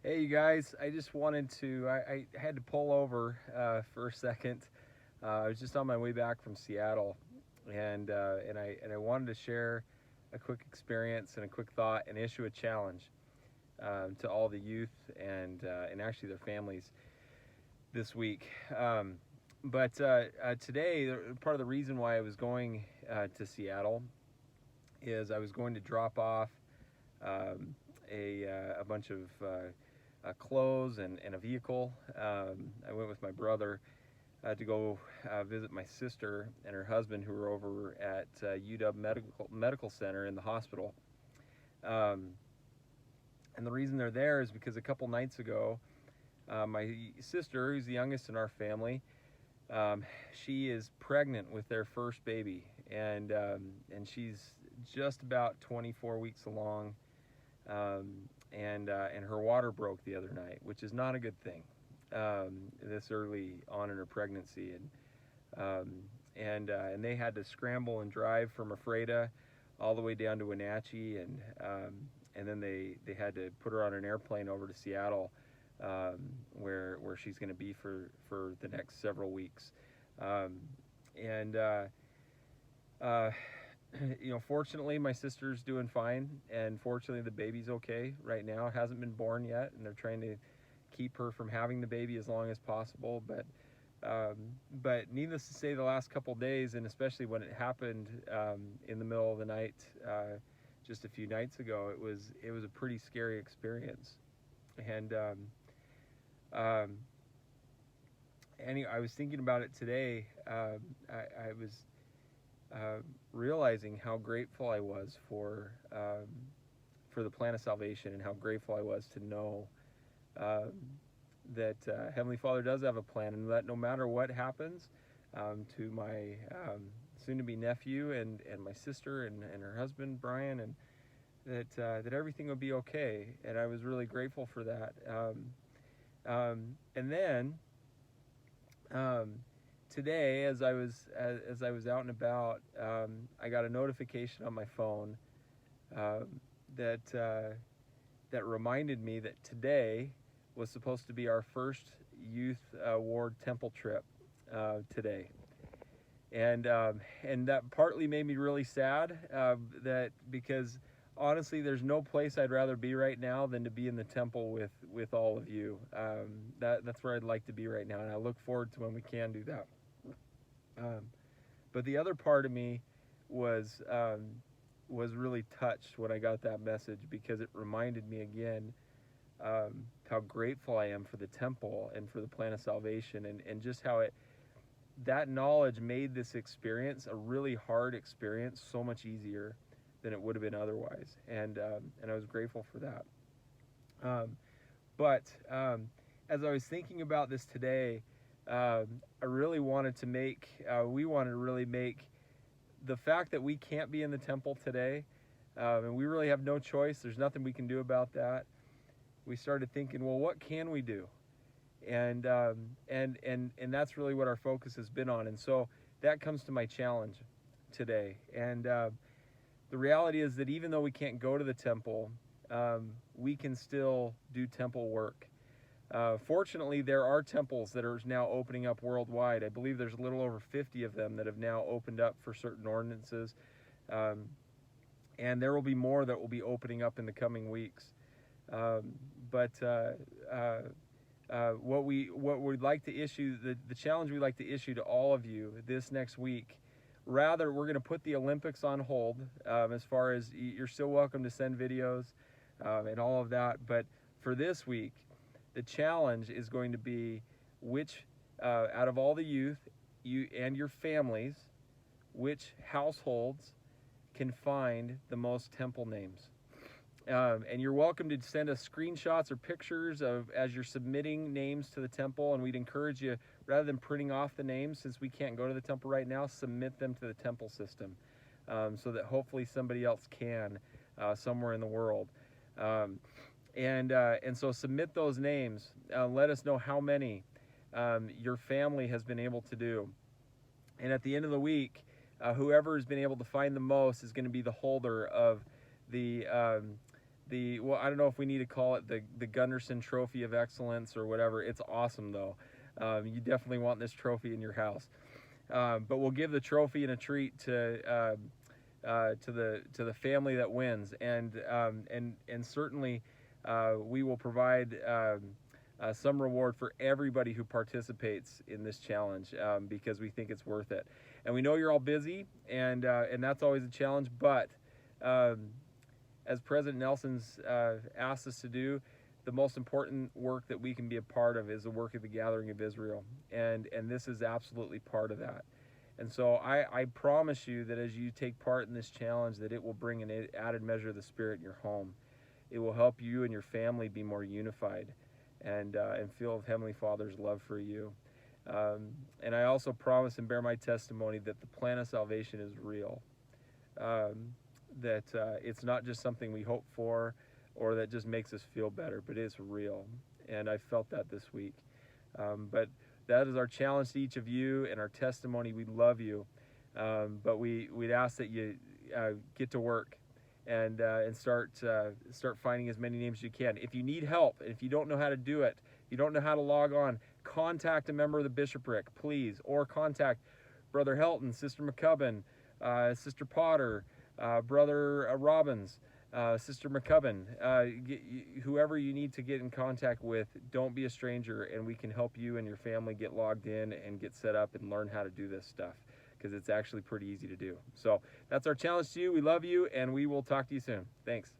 Hey, you guys, I just wanted to, I had to pull over for a second. I was just on my way back from Seattle, and I wanted to share a quick experience and a quick thought and issue a challenge to all the youth and actually their families this week. But today, part of the reason why I was going to Seattle is I was going to drop off um, a bunch of clothes and a vehicle. I went with my brother to go visit my sister and her husband, who were over at UW Medical Center in the hospital. Um, and the reason they're there is because a couple nights ago, my sister, who's the youngest in our family, she is pregnant with their first baby, and she's just about 24 weeks along, and her water broke the other night, which is not a good thing this early on in her pregnancy, and they had to scramble and drive from Ephrata all the way down to Wenatchee, and then they had to put her on an airplane over to Seattle, where she's going to be for the next several weeks, and uh, fortunately, my sister's doing fine, and fortunately, the baby's okay right now. It hasn't been born yet, and they're trying to keep her from having the baby as long as possible. But needless to say, the last couple days, and especially when it happened in the middle of the night, just a few nights ago, it was a pretty scary experience. And anyway, I was thinking about it today. I was realizing how grateful I was for the plan of salvation, and how grateful I was to know um, that Heavenly Father does have a plan, and that no matter what happens to my soon-to-be nephew and my sister and her husband Brian, and that everything will be okay. And I was really grateful for that. And then um, today, as I was out and about, I got a notification on my phone um, that reminded me that today was supposed to be our first youth ward temple trip today, and that partly made me really sad. That because honestly, there's no place I'd rather be right now than to be in the temple with all of you. That's where I'd like to be right now, and I look forward to when we can do that. Um, but the other part of me was really touched when I got that message, because it reminded me again how grateful I am for the temple and for the plan of salvation, and just how that knowledge made this experience, a really hard experience, so much easier than it would have been otherwise. And I was grateful for that. But as I was thinking about this today, I really wanted to make, we wanted to really make the fact that we can't be in the temple today, and we really have no choice. There's nothing we can do about that. We started thinking, well, what can we do? And that's really what our focus has been on. And so that comes to my challenge today. And the reality is that even though we can't go to the temple, we can still do temple work. Fortunately, there are temples that are now opening up worldwide. I believe there's a little over 50 of them that have now opened up for certain ordinances. And there will be more that will be opening up in the coming weeks. But what we'd like to issue, the challenge we'd like to issue to all of you this next week, rather, we're going to put the Olympics on hold, as far as you're still welcome to send videos and all of that. But for this week, the challenge is going to be which, out of all the youth, you and your families, which households can find the most temple names. And you're welcome to send us screenshots or pictures of as you're submitting names to the temple, and we'd encourage you, rather than printing off the names, since we can't go to the temple right now, submit them to the temple system, so that hopefully somebody else can somewhere in the world. And so submit those names. Let us know how many your family has been able to do. And at the end of the week, whoever has been able to find the most is going to be the holder of the well, I don't know if we need to call it the Gundersen Trophy of Excellence or whatever. It's awesome though. You definitely want this trophy in your house. But we'll give the trophy and a treat to the family that wins, and certainly we will provide some reward for everybody who participates in this challenge, because we think it's worth it. And we know you're all busy, and that's always a challenge. But as President Nelson's asked us to do, the most important work that we can be a part of is the work of the Gathering of Israel, and this is absolutely part of that. And so I promise you that as you take part in this challenge, that it will bring an added measure of the Spirit in your home. It will help you and your family be more unified and feel of Heavenly Father's love for you. And I also promise and bear my testimony that the plan of salvation is real. That it's not just something we hope for or that just makes us feel better, but it's real. And I felt that this week. But that is our challenge to each of you and our testimony. We love you, but we'd ask that you get to work and start finding as many names as you can. If you need help, if you don't know how to do it, you don't know how to log on, contact a member of the Bishopric, please, or contact Brother Helton, Sister McCubbin, Sister Potter, Brother Robbins, Sister McCubbin, whoever you need to get in contact with. Don't be a stranger, and we can help you and your family get logged in and get set up and learn how to do this stuff, because it's actually pretty easy to do. So that's our challenge to you. We love you, and we will talk to you soon. Thanks.